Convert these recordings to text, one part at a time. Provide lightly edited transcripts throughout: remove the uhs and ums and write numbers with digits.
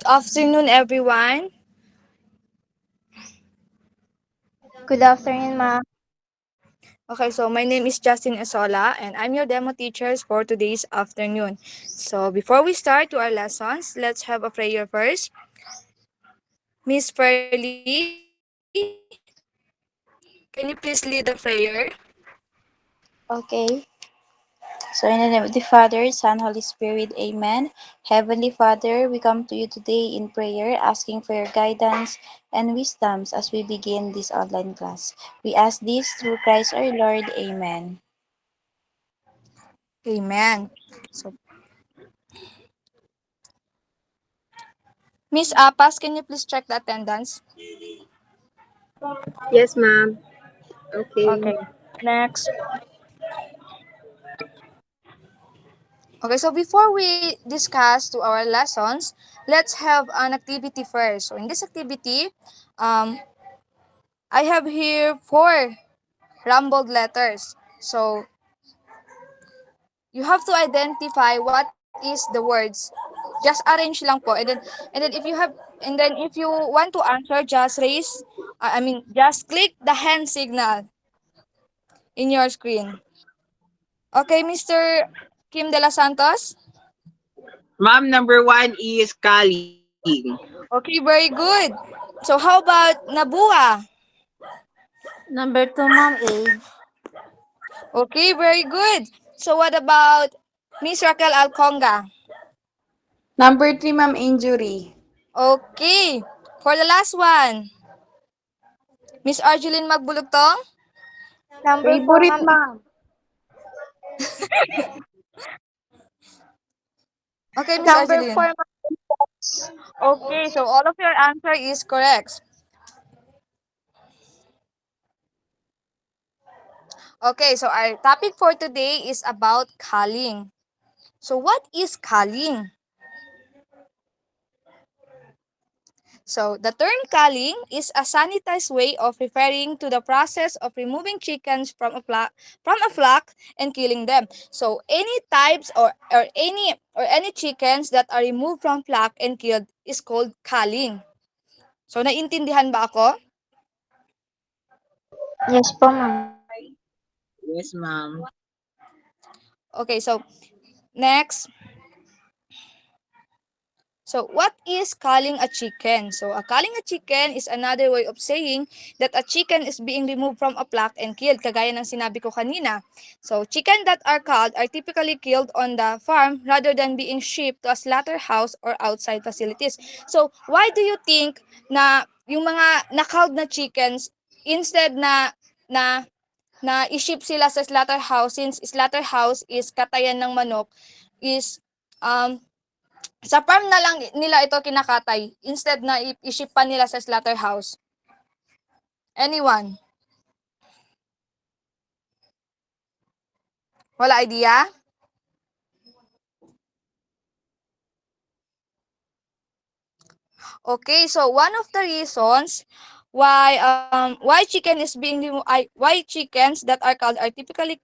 Afternoon, everyone. Good afternoon, ma'am. Okay, so my name is Justin Esola, and I'm your demo teachers for today's afternoon. So before we start to our lessons, let's have a prayer first. Miss Fairly, can you please lead the prayer? Okay. So in the name of the Father, Son, Holy Spirit, Amen. Heavenly Father, we come to you today in prayer, asking for your guidance and wisdoms as we begin this online class. We ask this through Christ our Lord. Amen. Amen. So, Miss Apas, can you please check the attendance? Yes, ma'am. Okay. Okay. Next. Okay, so before we discuss to our lessons, let's have an activity first. So in this activity, um, I have here four rumbled letters. So you have to identify what is the words. Just arrange lang po. And then if you want to answer, just just click the hand signal in your screen. Okay, Mr. Kim de los Santos? Ma'am, number one is calling. Okay, very good. So how about Nabua? Number 2, ma'am, age. Okay, very good. So what about Miss Raquel Alconga? Number 3, ma'am, injury. Okay. For the last one, Miss Argeline Magbulugtong? Number 4, Favorite, ma'am, ma'am. Okay, Miss number Argeline. 4, ma'am. Okay, so all of your answer is correct. Okay, so our topic for today is about calling. So what is calling? So the term culling is a sanitized way of referring to the process of removing chickens from a flock and killing them. So any types or any chickens that are removed from flock and killed is called culling. So naintindihan ba ako? Yes po, ma'am. Yes, ma'am. Okay, so next. So, what is calling a chicken? So, calling a chicken is another way of saying that a chicken is being removed from a flock and killed, kagaya ng sinabi ko kanina. So, chicken that are called are typically killed on the farm rather than being shipped to a slaughterhouse or outside facilities. So, why do you think na yung mga na-culled na chickens instead na na i-ship sila sa slaughterhouse, since slaughterhouse is katayan ng manok, is um sa farm na lang nila ito kinakatay instead na i-ship pa nila sa slaughterhouse? Anyone? Wala idea? Okay, so one of the reasons why chicken is being why chickens that are called are typically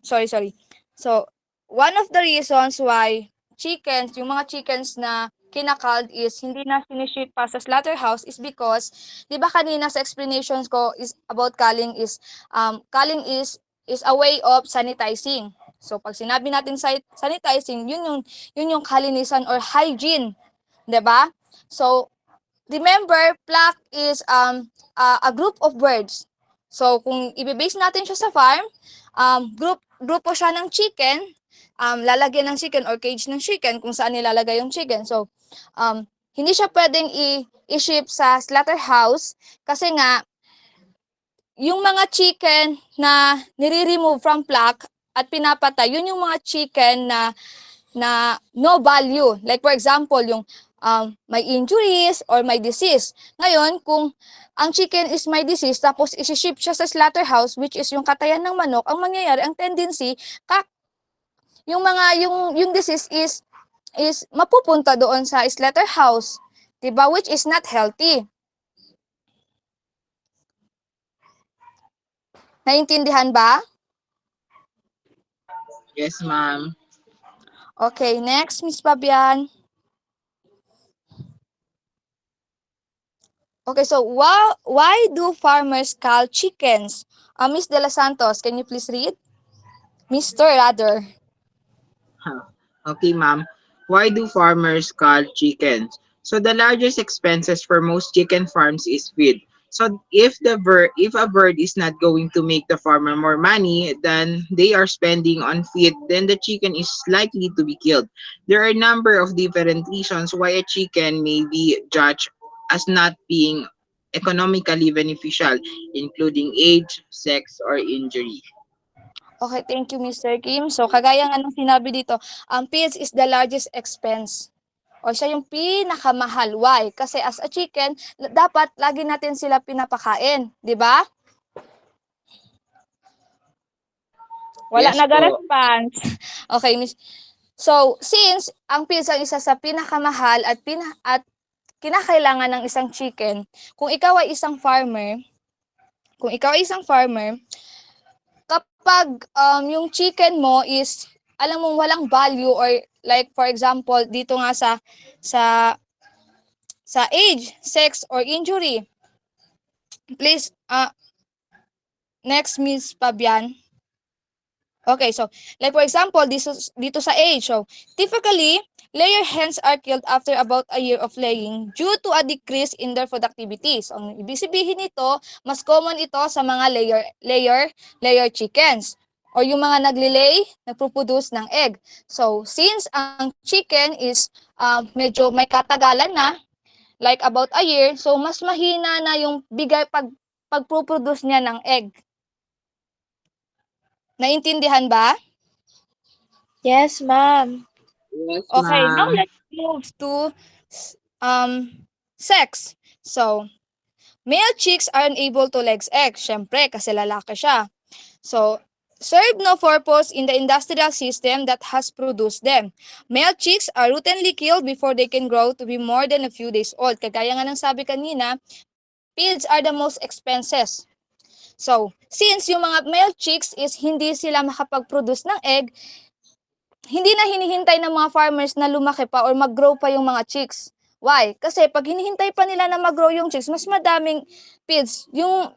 sorry. So one of the reasons why yung mga chickens na kinakald is hindi na siniship pa sa slaughterhouse is because 'di ba kanina sa explanations ko is about culling is a way of sanitizing. So pag sinabi natin sanitizing, yun yung kalinisan or hygiene, 'di ba? So, remember, flock is a group of birds. So, kung i-base natin siya sa farm, grupo siya ng chicken, lalagyan ng chicken or cage ng chicken kung saan nilalagay yung chicken. So, hindi siya pwedeng i-ship sa slaughterhouse kasi nga, yung mga chicken na nire-remove from flock at pinapatay, yun yung mga chicken na no value. Like for example, yung may injuries or may disease. Ngayon, kung ang chicken is may disease tapos isi-ship siya sa slaughterhouse, which is yung katayan ng manok, ang mangyayari, ang tendency, ka, yung disease is mapupunta doon sa slaughterhouse. 'Di ba? Which is not healthy. Naintindihan ba? Yes, ma'am. Okay, next, Miss Fabian. Okay, so why do farmers cull chickens? Miss De Los Santos, can you please read? Mr. rather. Huh. Okay, ma'am. Why do farmers cull chickens? So the largest expenses for most chicken farms is feed. So if a bird is not going to make the farmer more money than they are spending on feed, then the chicken is likely to be killed. There are a number of different reasons why a chicken may be judged as not being economically beneficial, including age, sex, or injury. Okay, thank you, Mr. Kim. So, kagaya nga ng sinabi dito, ang feeds is the largest expense. O siya yung pinakamahal. Why? Kasi as a chicken, dapat lagi natin sila pinapakain. Di ba? Wala Yes po. nag-response. Okay, Miss. So, since ang feeds ang isa sa pinakamahal at kinakailangan ng isang chicken, kung ikaw ay isang farmer, kapag yung chicken mo is alam mong walang value or like for example dito nga sa sa age, sex or injury. Please next Miss Pabian. Okay, so like for example dito sa age. So typically layer hens are killed after about a year of laying due to a decrease in their productivity. So ang ibig sabihin nito, mas common ito sa mga layer chickens or yung mga nagpo-produce ng egg. So since ang chicken is medyo may katagalan na, like about a year, so mas mahina na yung pagpo-produce niya ng egg. Naintindihan ba? Yes, ma'am. Yes, Okay, now ma'am. let's move to sex. So, male chicks are unable to lay eggs, syempre kasi lalaki siya. So, serve no purpose in the industrial system that has produced them. Male chicks are routinely killed before they can grow to be more than a few days old. Kagaya nga ng sabi kanina, feeds are the most expenses. So, since yung mga male chicks is hindi sila makapag-produce ng egg, hindi na hinihintay ng mga farmers na lumaki pa or mag-grow pa yung mga chicks. Why? Kasi pag hinihintay pa nila na mag-grow yung chicks, mas madaming feeds yung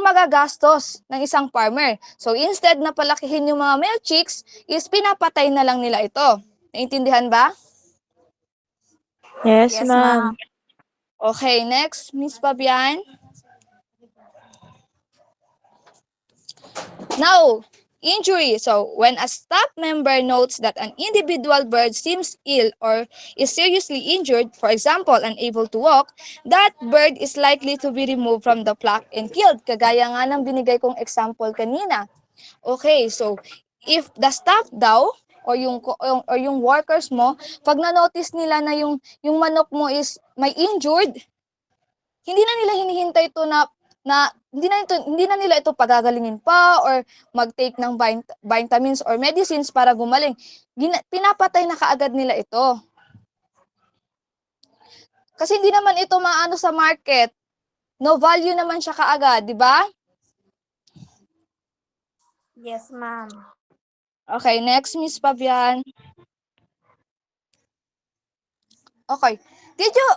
magagastos ng isang farmer. So instead na palakihin yung mga male chicks, is pinapatay na lang nila ito. Naintindihan ba? Yes, Yes, ma'am. ma'am. Okay, next, Miss Fabian. Now, injury. So, when a staff member notes that an individual bird seems ill or is seriously injured, for example, unable to walk, that bird is likely to be removed from the flock and killed. Kagaya nga ng binigay kong example kanina. Okay, so if the staff daw or yung workers mo, pag na-notice nila na yung manok mo is may injured, hindi na nila hinihintay ito na hindi na nila ito pagagalingin pa or mag-take ng vitamins or medicines para gumaling. Pinapatay na kaagad nila ito. Kasi hindi naman ito maano sa market. No value naman siya kaagad, di ba? Yes, ma'am. Okay, next, Miss Fabian. Okay. Did you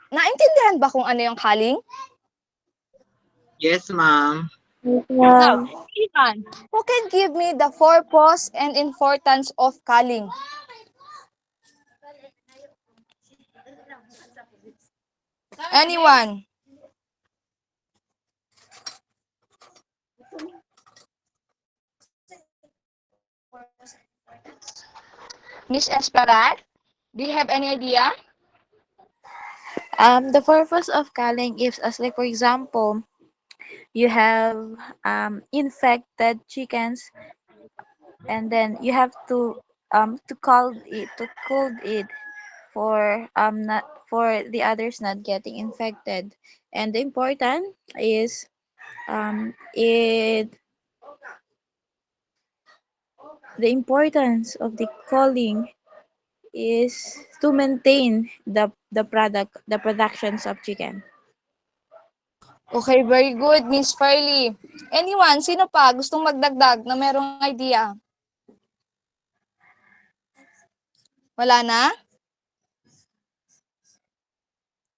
naintindihan ba kung ano yung culling? Yes, ma'am. Yes, Now, ma'am. Ivan, who can give me the purpose and importance of culling? Anyone? Miss Esperat, do you have any idea? The purpose of culling is as like for example, you have infected chickens, and then you have to cold it for not for the others not getting infected. And the important is it the importance of the culling is to maintain the productions of chicken. Okay, very good, Miss Farley. Anyone, sino pa gustong magdagdag na merong idea? Wala na?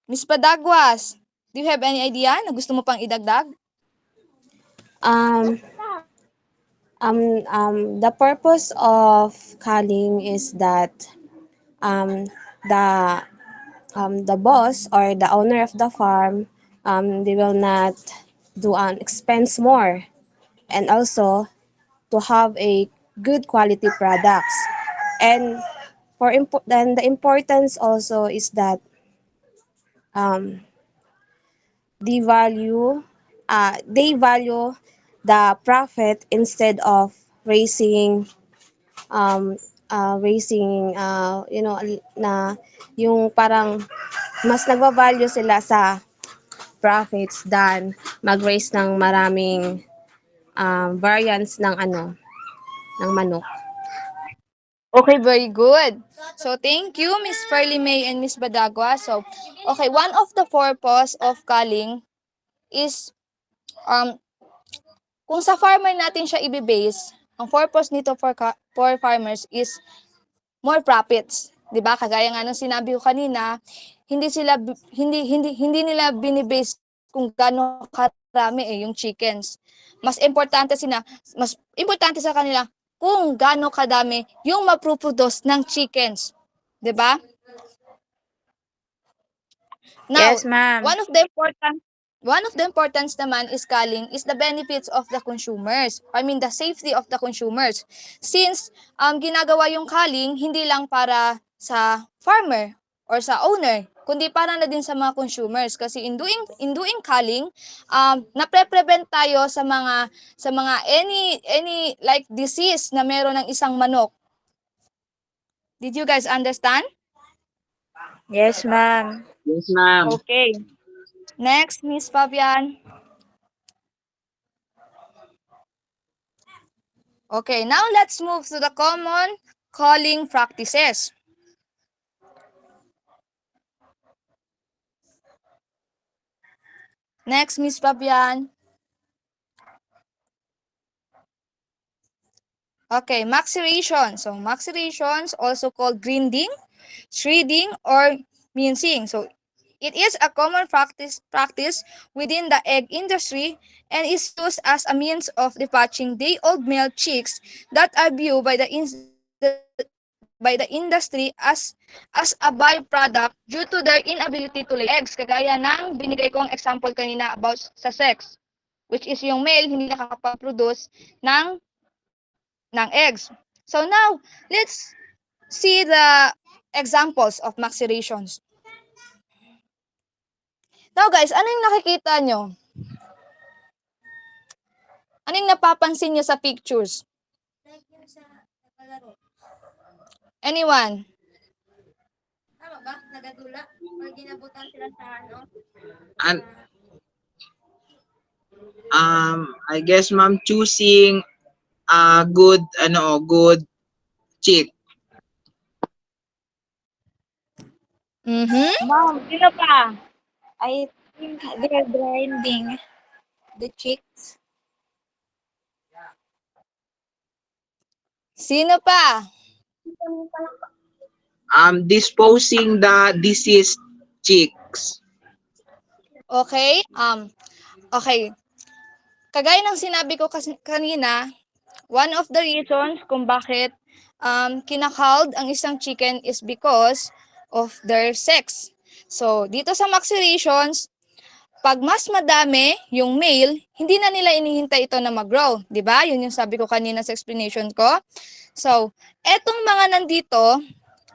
Miss Padagwas, Do you have any idea na gusto mo pang idagdag? Um, the purpose of culling is that um, the the boss or the owner of the farm, they will not do an expense more, and also to have a good quality products. And then the importance also is that um, they value the profit instead of raising na yung parang mas nagva-value sila sa profits than mag-raise ng maraming variants ng ng manok. Okay, very good. So, thank you, Miss Pearly May and Miss Badagwa. So, okay, one of the purpose of culling is, kung sa farmer natin siya i-base, ang purpose nito for farmers is more profits. 'Di ba? Kagaya nga ng sinabi ko kanina, hindi nila binibase kung gaano karami yung chickens. Mas importante sa kanila kung gaano kadami yung maproproduce ng chickens. 'Di ba? Now, Yes, ma'am. one of the importance naman is culling is the benefits of the consumers. I mean, the safety of the consumers. Since ginagawa yung culling hindi lang para sa farmer or sa owner, kundi para na din sa mga consumers kasi in doing culling, napre-prevent tayo sa mga any like disease na meron ng isang manok. Did you guys understand? Yes, ma'am. Yes, ma'am. Okay. Next, Miss Fabian. Okay, now let's move to the common calling practices. Next, Miss Fabian. Okay, maceration. So, macerations also called grinding, shredding, or mincing. So, it is a common practice within the egg industry and is used as a means of dispatching day-old male chicks that are viewed by the industry as a byproduct due to their inability to lay eggs. Kagaya ng binigay kong example kanina about sa sex, which is yung male hindi nakakapag-produce ng eggs. So now, let's see the examples of macerations. Now guys, ano yung nakikita nyo? Ano yung napapansin nyo sa pictures? Anyone? Tama ba? Nagadula? Or ginabutan sila sa ano? And, I guess, ma'am, choosing a good chick. Ma'am, sino pa? I think they're grinding the chicks. Sino pa? Disposing the deceased chicks. Okay? Okay. Kagaya ng sinabi ko kanina, one of the reasons kung bakit kinakalled ang isang chicken is because of their sex. So, dito sa macerations, pag mas madami yung male, hindi na nila inihintay ito na mag-grow. 'Di ba? Yun yung sabi ko kanina sa explanation ko. So, etong mga nandito,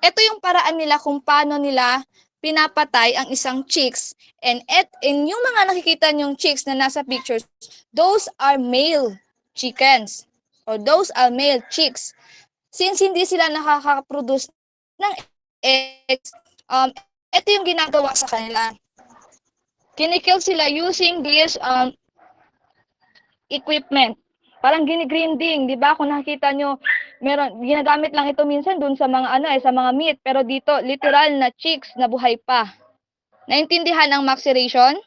ito yung paraan nila kung paano nila pinapatay ang isang chicks. And yung mga nakikita nyong chicks na nasa pictures, those are male chickens. Or those are male chicks. Since hindi sila nakaka-produce ng eggs, ito yung ginagawa sa kanila. Kinikill sila using this equipment. Parang ginigrinding, 'di ba? Kung nakita nyo, ginagamit lang ito minsan dun sa mga sa mga meat, pero dito literal na chicks na buhay pa. Naintindihan ang maceration?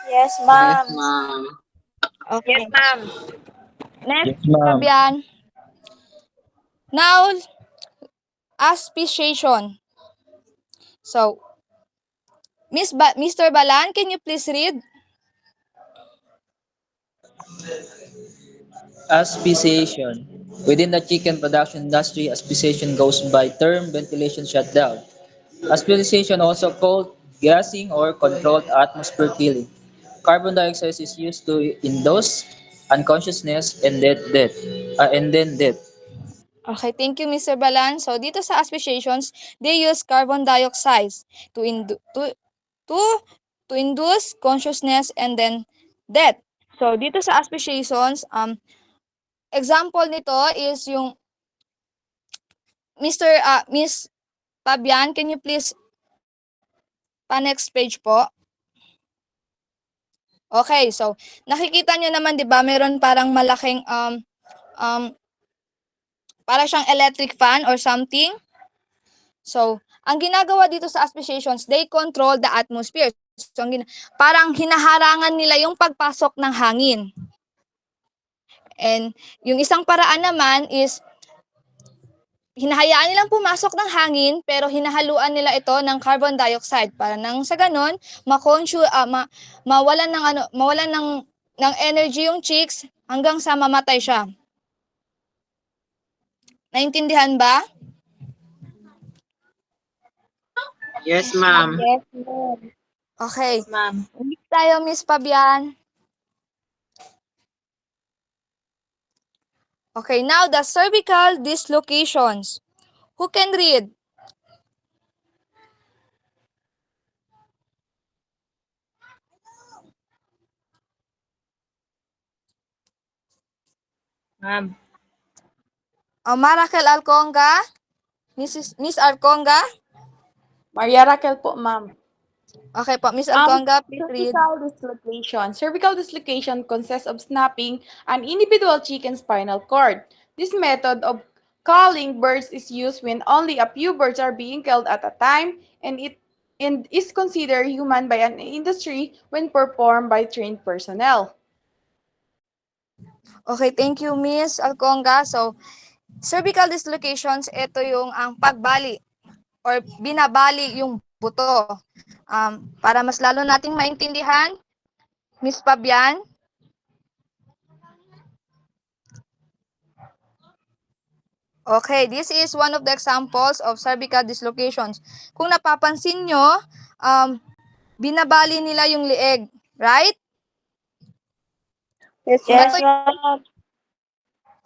Yes, Yes, ma'am. ma'am. Okay. Yes, ma'am. Next, Fabian. Now, asphyxiation. So, Mr. Balan, can you please read? Asphyxiation. Within the chicken production industry, asphyxiation goes by term ventilation shutdown. Asphyxiation, also called gassing or controlled atmosphere killing. Carbon dioxide is used to induce unconsciousness and then death. Okay, thank you, Mr. Balan. So, dito sa asphyxiations, they use carbon dioxide to, indu- to, to induce consciousness and then death. So, dito sa asphyxiations, example nito is yung Miss Fabian, can you please pa-next page po? Okay, so nakikita nyo naman 'di ba, meron parang malaking um para siyang electric fan or something. So, ang ginagawa dito sa asphyxiations, they control the atmosphere. So, parang hinaharangan nila yung pagpasok ng hangin. And yung isang paraan naman is hinahayaan nilang pumasok ng hangin pero hinahaluan nila ito ng carbon dioxide para nang sa ganon mawalan ng energy yung chicks hanggang sa mamatay siya. Naintindihan ba? Yes, ma'am. Yes, ma'am. Okay. Yes, ma'am. Ulit tayo, Miss Fabian. Okay, now the cervical dislocations. Who can read? Ma'am. Marakel Alconga? Miss Alconga? Maria Raquel po, ma'am. Okay po, Miss Alconga, please read. Cervical dislocation. Cervical dislocation consists of snapping an individual chicken's spinal cord. This method of culling birds is used when only a few birds are being killed at a time, and it is considered human by an industry when performed by trained personnel. Okay, thank you, Miss Alconga. So, cervical dislocations, ito yung ang pagbali or binabali yung buto. Para mas lalo nating maintindihan, Miss Fabian. Okay, this is one of the examples of cervical dislocations. Kung napapansin nyo, binabali nila yung lieg, right? Yes, So, ito, ma'am.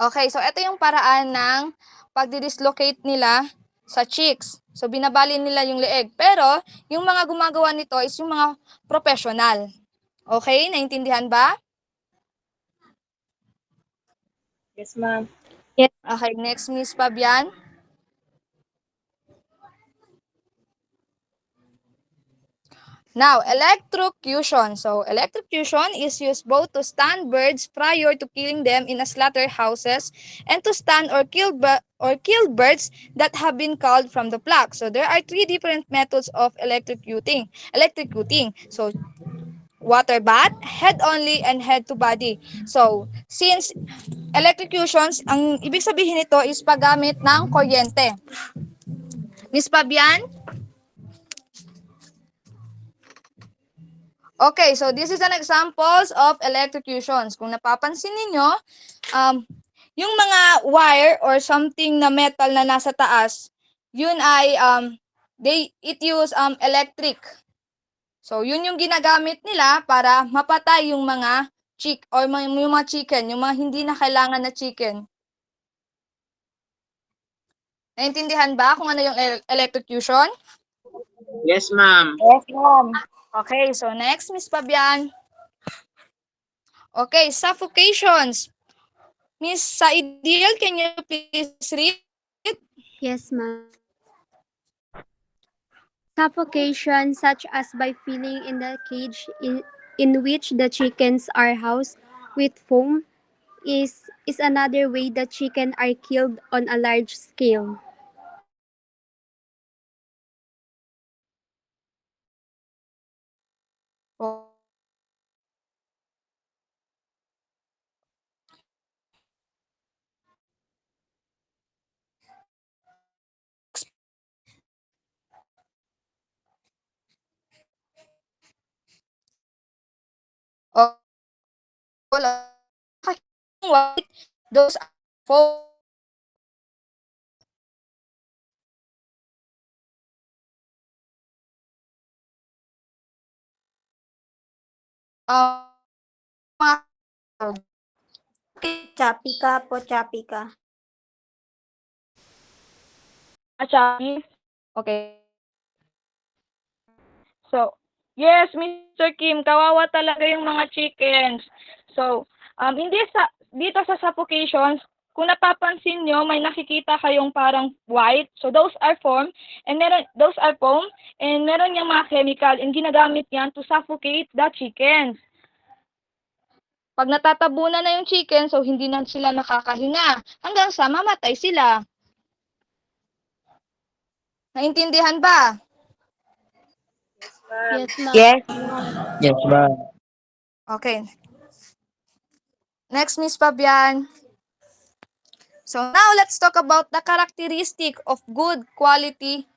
okay, so ito yung paraan ng pagdidislocate nila sa cheeks. So, binabali nila yung lieg. Pero, yung mga gumagawa nito is yung mga professional. Okay, naintindihan ba? Yes, ma'am. Okay, next, Miss Fabian. Now, electrocution. So, electrocution is used both to stun birds prior to killing them in a slaughterhouses and to stun or kill birds that have been culled from the flock. So, there are three different methods of electrocuting. So, water bath, head only, and head to body. So, since electrocutions, ang ibig sabihin nito is paggamit ng kuryente. Miss Fabian? Okay, so this is an examples of electrocutions. Kung napapansin ninyo, yung mga wire or something na metal na nasa taas, yun ay it use electric. So yun yung ginagamit nila para mapatay yung mga yung mga chicken, yung mga hindi na kailangan na chicken. Naintindihan ba kung ano yung electrocution? Yes, ma'am. Yes, ma'am. Okay, so next, Miss Fabian. Okay, suffocations. Miss Saidil, can you please read? Yes, ma'am. Suffocation, such as by filling in the cage in which the chickens are housed with foam, is another way that chicken are killed on a large scale. white, those are foam. Mga Choppy ka po, choppy ka. choppy. Okay. So, yes, Mr. Kim, kawawa talaga yung mga chickens. So, dito sa suffocations, kung napapansin nyo, may nakikita kayong parang white. So, those are foam, and meron yung mga chemical, and ginagamit yan to suffocate the chickens. Pag natatabunan na yung chicken, so hindi na sila nakakahinga, hanggang sa mamatay sila. Naintindihan ba? Yes, ma'am. Yes. Yes, ma'am. Okay. Next, Miss Fabian. So now let's talk about the characteristic of good quality.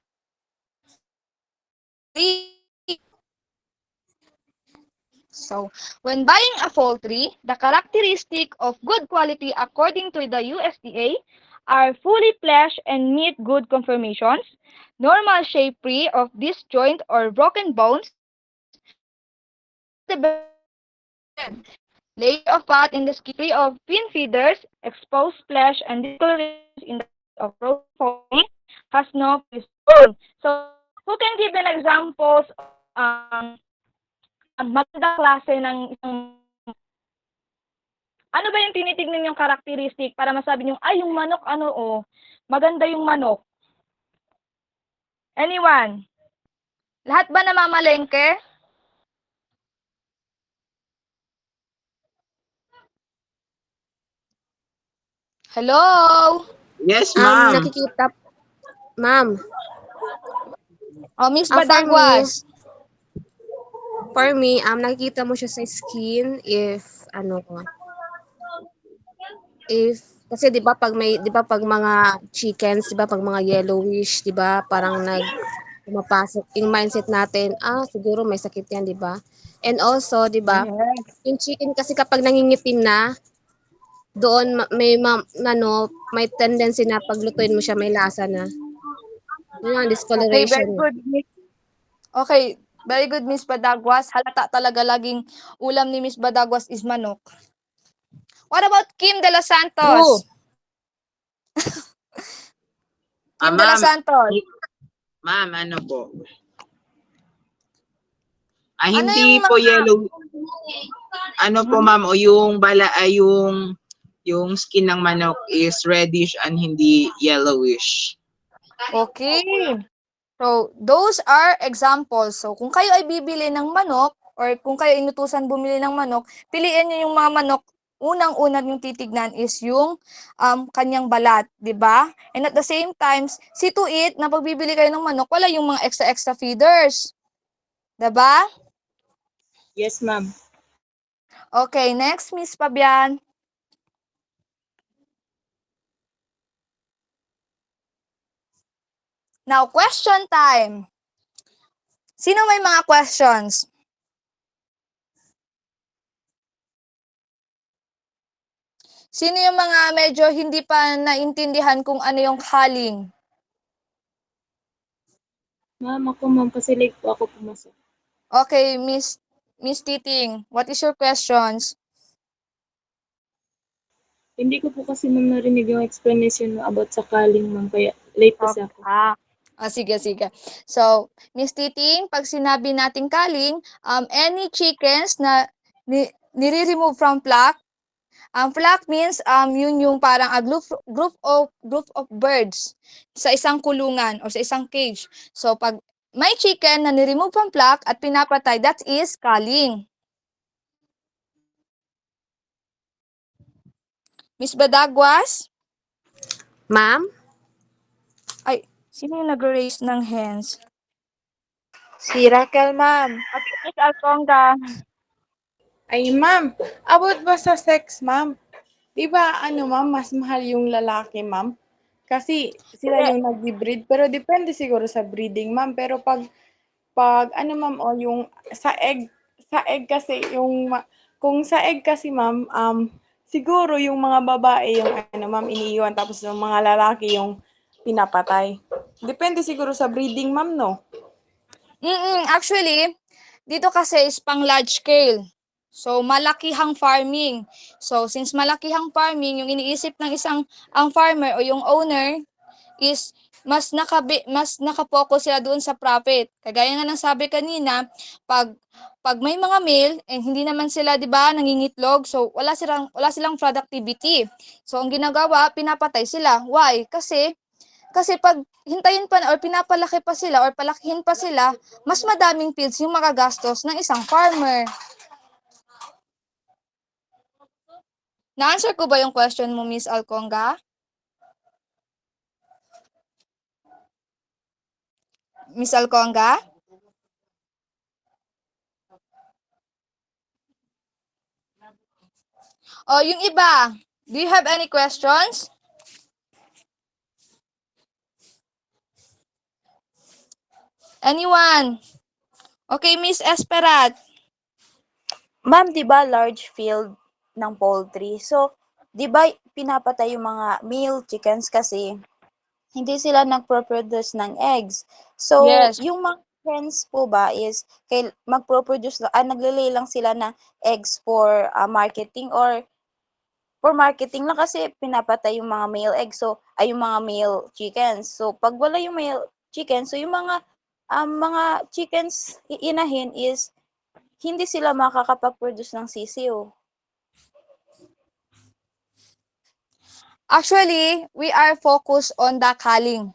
So, when buying a poultry, the characteristic of good quality according to the USDA are fully fleshed and meet good conformations, normal shape free of disjoint or broken bones, layer of fat in the skin free of fin feeders, exposed flesh, and discolorations in the of rosemary, has no bone. So, who can give an examples of magandang klase ng isang ano ba yung tinitignan yung characteristic para masabi niyo, ay, yung manok, maganda yung manok. Anyone? Lahat ba namamalengke? Hello? Yes, ma'am. Nakikita, ma'am, Miss for Badagwas. me, nakikita mo siya sa skin kasi 'di ba pag mga chickens, 'di ba pag mga yellowish, 'di ba parang pumapasok yung mindset natin, siguro may sakit 'yan, 'di ba? And also, 'di ba, Yes. yung chicken kasi kapag nangingitim na, doon may tendency na paglutuin mo siya may lasa na. Yun ang Okay, very discoloration. good. Okay, very good, Miss Badagwas. Halata talaga laging ulam ni Miss Badagwas is manok. What about Kim De Los Santos? Kim De Los Ma'am, Santos. ma'am, ano po? Ano Hindi yung po mga... yellow. Ano po, ma'am, o yung yung skin ng manok is reddish and hindi yellowish. Okay. So, those are examples. So, kung kayo ay bibili ng manok or kung kayo inutusan bumili ng manok, piliin niyo yung mga manok. Unang-una yung titignan is yung kanyang balat, 'di ba? And at the same time, see to it na pag bibili kayo ng manok, wala yung mga extra feeders. 'Di ba? Yes, ma'am. Okay, next, Miss Fabian. Now, question time. Sino may mga questions? Sino yung mga medyo hindi pa naintindihan kung ano yung culling? Ma'am, ma'am, kasi late po ako pumasok. Okay, Miss Titing, what is your questions? Hindi ko po kasi ma'am narinig yung explanation mo about sa culling, ma'am, kaya late kasi ako. Sige. So, Miss Titing, pag sinabi nating culling, any chickens na nire-remove from flock, flock means yun yung parang a group of birds sa isang kulungan or sa isang cage. So, pag may chicken na ni-remove from flock at pinapatay, that is culling. Miss Badagwas? Ma'am? Ay, sino yung nag-raise ng hands? Si Raquel, ma'am. Okay, Miss Alconga. Ay, ma'am, about ba sa sex, ma'am? Di ba, ma'am, mas mahal yung lalaki, ma'am? Kasi sila yung nag-breed. Pero depende siguro sa breeding, ma'am. Pero pag ma'am, o yung sa egg kasi, kung sa egg kasi, ma'am, siguro yung mga babae yung ma'am, iniiwan tapos yung mga lalaki yung pinapatay. Depende siguro sa breeding, ma'am, no? Actually, dito kasi is pang large scale. So, malakihang farming. So, since malakihang farming, yung iniisip ng ang farmer o yung owner is mas nakapokus sila doon sa profit. Kagaya nga ng sabi kanina, pag may mga male and hindi naman sila 'di ba nangingitlog, so wala silang productivity. So ang ginagawa, pinapatay sila. Why? Kasi pag hintayin pa or pinapalaki pa sila or palakihin pa sila, mas madaming feeds yung magagastos ng isang farmer. Na-answer ko ba yung question mo, Miss Alconga? Miss Alconga? O, yung iba, do you have any questions? Anyone? Okay, Miss Esperat. Ma'am, 'di ba large field ng poultry? So, 'di ba pinapatay yung mga male chickens kasi hindi sila nagpo-produce ng eggs. So, Yes. yung mga hens po ba is magpo-produce nagle-lay lang sila ng eggs for marketing or for marketing lang kasi pinapatay yung mga male eggs, so ay yung mga male chickens. So, pag wala yung male chickens, so yung mga chickens inahin is hindi sila makakapag-produce ng sisiw. Actually, we are focused on the culling.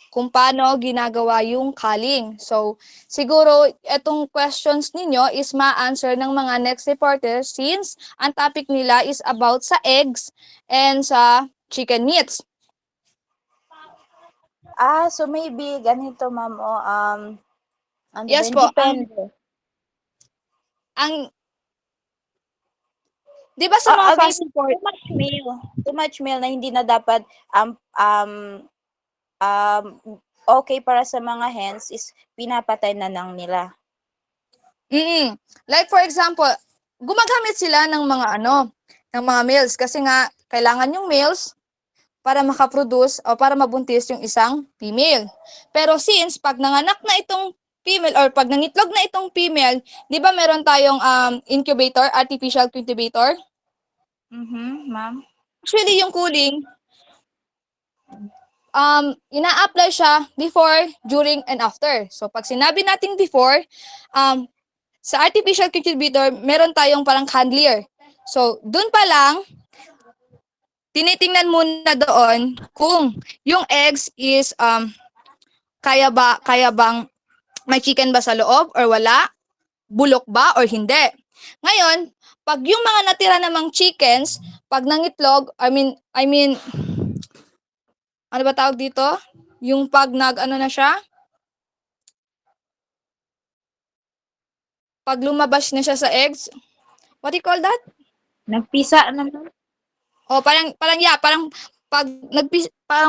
Kung paano ginagawa yung culling. So, siguro itong questions ninyo is ma-answer ng mga next reporters since ang topic nila is about sa eggs and sa chicken meats. So maybe ganito ma'am ano ba Yes yun? po, Depende. ang 'di ba sa mga fast Maybe report, too much male na hindi na dapat um, okay para sa mga hens is pinapatay na lang nila. Like for example, gumagamit sila ng mga males kasi nga kailangan yung males para makaproduce o para mabuntis yung isang female. Pero since pag nanganak na itong female or pag nangitlog na itong female, 'di ba meron tayong incubator, artificial incubator? Ma'am. Actually, yung cooling, ina-apply siya before, during, and after. So, pag sinabi natin before, sa artificial incubator, meron tayong parang candler. So, dun pa lang, tinitingnan muna doon kung yung eggs is kaya bang may chicken ba sa loob or wala, bulok ba or hindi. Ngayon, pag yung mga natira namang chickens, pag nangitlog, I mean, ano ba tawag dito? Yung pag na siya? Pag lumabas na siya sa eggs, what do you call that? Nagpisa naman. O parang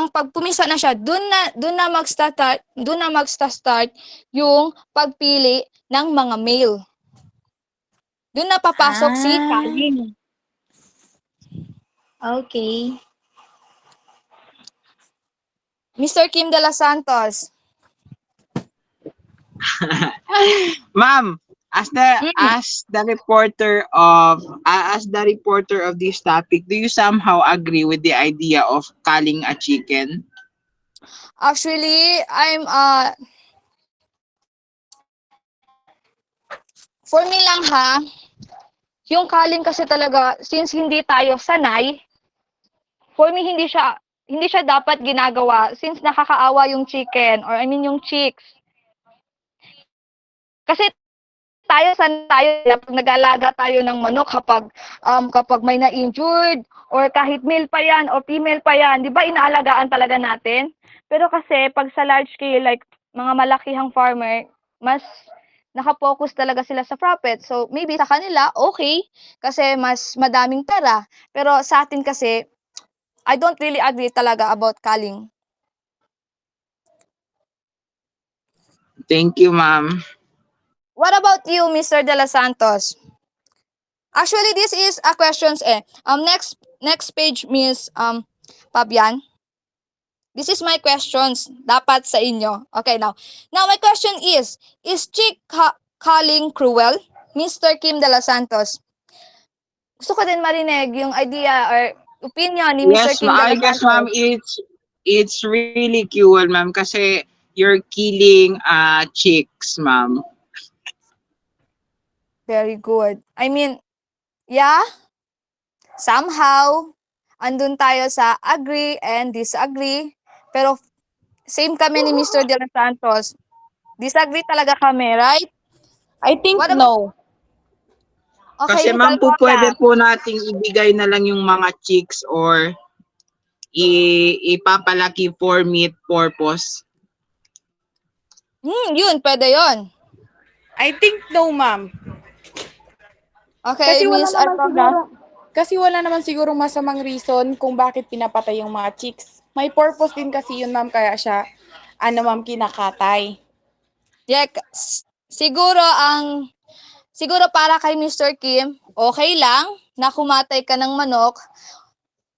pag pumisa na siya, doon na magsta-start yung pagpili ng mga male. Doon na papasok si culling. Okay. Mr. Kim de los Santos. Ma'am, as the reporter of this topic, do you somehow agree with the idea of culling a chicken? Actually, for me lang yung culling kasi talaga, since hindi tayo sanay, for me hindi siya dapat ginagawa since nakakaawa yung chicken or yung chicks. Kasi tayo pag nag-aalaga tayo ng manok kapag may na-injured or kahit male pa yan o female pa yan, 'di ba inaalagaan talaga natin? Pero kasi pag sa large scale like mga malakihang farmer, mas naka-focus talaga sila sa profit. So maybe sa kanila okay kasi mas madaming pera. Pero sa atin kasi I don't really agree talaga about culling. Thank you, ma'am. What about you, Mr. De Los Santos? Actually, this is a questions eh. Next page, Miss Fabian. This is my questions dapat sa inyo. Okay, now my question is chick calling cruel? Mr. Kim de los Santos. Gusto ko din marinig yung idea or opinion ni Mr. Yes, Kim de I los guess ma'am, Santos. it's really cruel, ma'am, kasi you're killing chicks, ma'am. Very good. I mean, yeah, somehow, andun tayo sa agree and disagree. Pero same kami ni Mr. De Los Santos. Disagree talaga kami, right? I think What about, no. okay, Kasi Miss ma'am, po pwede Almora. po nating ibigay na lang yung mga chicks or ipapalaki for meat purpose. Yun, pwede yun. I think no, ma'am. Okay, Miss Almora. Kasi wala naman siguro masamang reason kung bakit pinapatay yung mga chicks. May purpose din kasi yun, ma'am, kaya siya, ma'am, kinakatay. Yeah, siguro para kay Mr. Kim, okay lang na kumatay ka ng manok.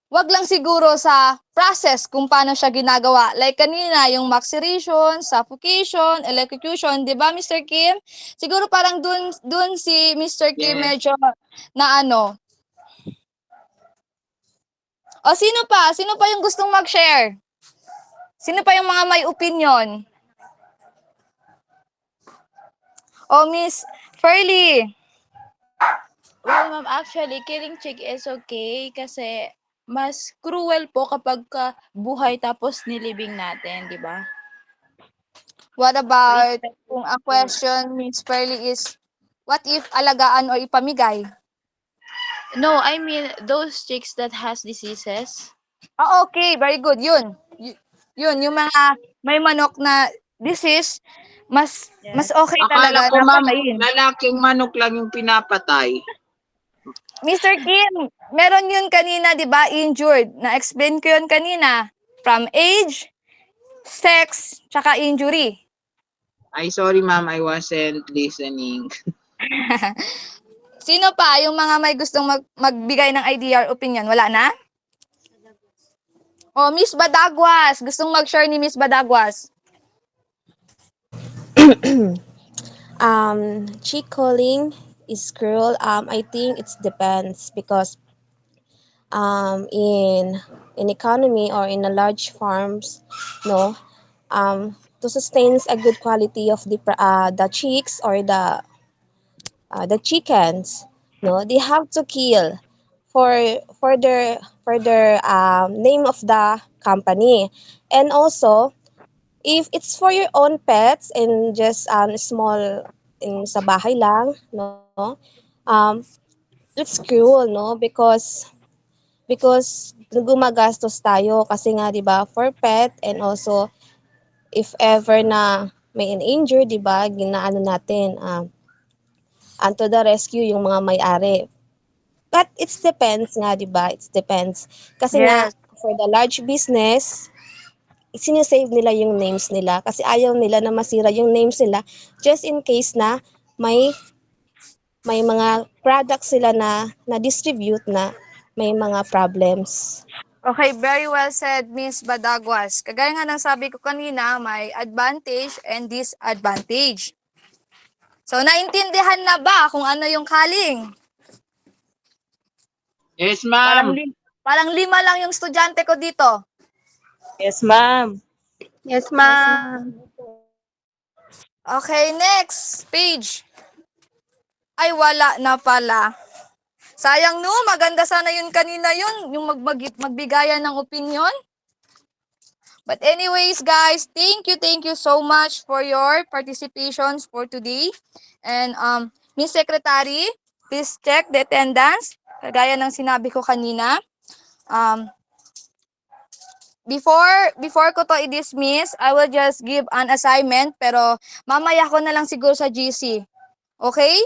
Wag lang siguro sa process kung paano siya ginagawa. Like kanina, yung maceration, suffocation, electrocution, di ba Mr. Kim? Siguro parang dun si Mr. Kim Yes. medyo na ano. O sino pa? Sino pa yung gustong mag-share? Sino pa yung mga may opinion? O Miss Ferlie. Well, ma'am, actually, killing chick is okay kasi mas cruel po kapag buhay tapos nilibing natin, di ba? What So, about it's better kung to ang kill. question, Miss Ferlie, is what if alagaan o ipamigay? No, I mean those chicks that has diseases. Okay, very good. Yun, yung mga may manok na disease, mas Yes. okay Akala talaga ko na ma'am, patayin. lalaking manok lang yung pinapatay. Mr. Kim, meron yun kanina, di ba, injured. Na-explain ko yun kanina. From age, sex, tsaka injury. Ay, sorry ma'am, I wasn't listening. Sino pa yung mga may gustong magbigay ng idea or opinion? Wala na? O, Miss Badagwas. Gustong mag-share ni Miss Badagwas. Cheek calling is cruel. I think it depends because in economy or in a large farms, no, to sustain a good quality of the chicks or the chickens, no, they have to kill for for their name of the company, and also if it's for your own pets and just small in sa bahay lang, no, it's cruel, no, because gumagastos tayo kasi nga 'di ba for pet, and also if ever na may in-injure 'di ba ginaano natin to the rescue yung mga may-ari. But it depends nga 'di ba? It depends. Kasi nga Yes. for the large business, sinisave nila yung names nila kasi ayaw nila na masira yung names nila just in case na may mga products sila na distribute na may mga problems. Okay, very well said, Miss Badagwas. Kagaya nga ng sabi ko kanina, may advantage and disadvantage. So, naintindihan na ba kung ano yung calling? Yes Parang, ma'am. parang 5 lang yung estudyante ko dito. Yes, ma'am. Yes, ma'am. Okay, next page. Ay, wala na pala. Sayang no, maganda sana yun kanina yun, yung magbigayan ng opinion. But anyways, guys, thank you so much for your participations for today. And Miss Secretary, please check the attendance. Kagaya ng sinabi ko kanina. Before ko to i-dismiss, I will just give an assignment, pero mamaya ko na lang siguro sa GC. Okay?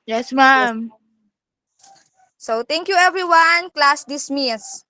Yes, ma'am. So, thank you everyone. Class dismissed.